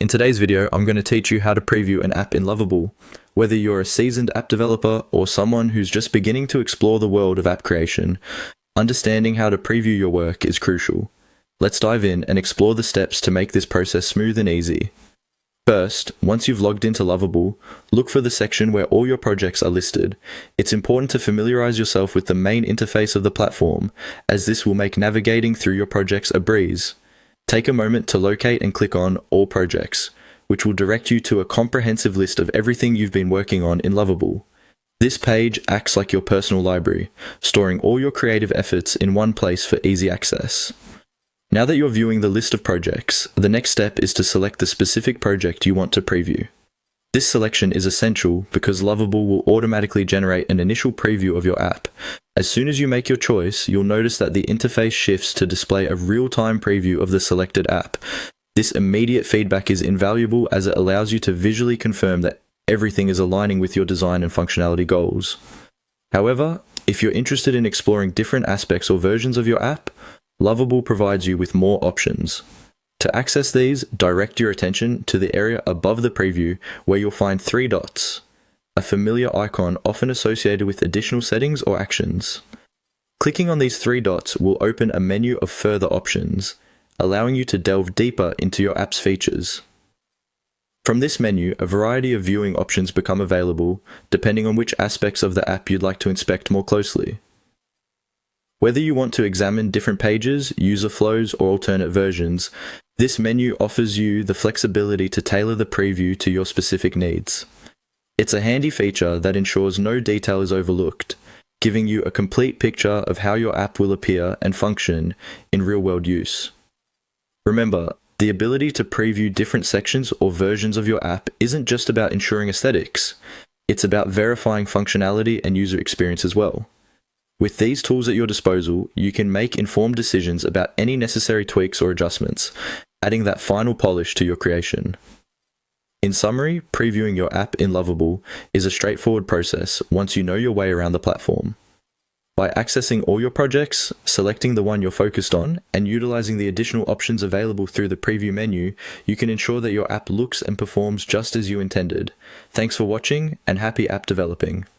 In today's video, I'm going to teach you how to preview an app in Lovable. Whether you're a seasoned app developer or someone who's just beginning to explore the world of app creation, understanding how to preview your work is crucial. Let's dive in and explore the steps to make this process smooth and easy. First, once you've logged into Lovable, look for the section where all your projects are listed. It's important to familiarize yourself with the main interface of the platform, as this will make navigating through your projects a breeze. Take a moment to locate and click on All Projects, which will direct you to a comprehensive list of everything you've been working on in Lovable. This page acts like your personal library, storing all your creative efforts in one place for easy access. Now that you're viewing the list of projects, the next step is to select the specific project you want to preview. This selection is essential because Lovable will automatically generate an initial preview of your app. As soon as you make your choice, you'll notice that the interface shifts to display a real-time preview of the selected app. This immediate feedback is invaluable as it allows you to visually confirm that everything is aligning with your design and functionality goals. However, if you're interested in exploring different aspects or versions of your app, Lovable provides you with more options. To access these, direct your attention to the area above the preview where you'll find three dots, a familiar icon often associated with additional settings or actions. Clicking on these three dots will open a menu of further options, allowing you to delve deeper into your app's features. From this menu, a variety of viewing options become available, depending on which aspects of the app you'd like to inspect more closely. Whether you want to examine different pages, user flows, or alternate versions, this menu offers you the flexibility to tailor the preview to your specific needs. It's a handy feature that ensures no detail is overlooked, giving you a complete picture of how your app will appear and function in real-world use. Remember, the ability to preview different sections or versions of your app isn't just about ensuring aesthetics, it's about verifying functionality and user experience as well. With these tools at your disposal, you can make informed decisions about any necessary tweaks or adjustments, adding that final polish to your creation. In summary, previewing your app in Lovable is a straightforward process once you know your way around the platform. By accessing all your projects, selecting the one you're focused on, and utilizing the additional options available through the preview menu, you can ensure that your app looks and performs just as you intended. Thanks for watching, and happy app developing.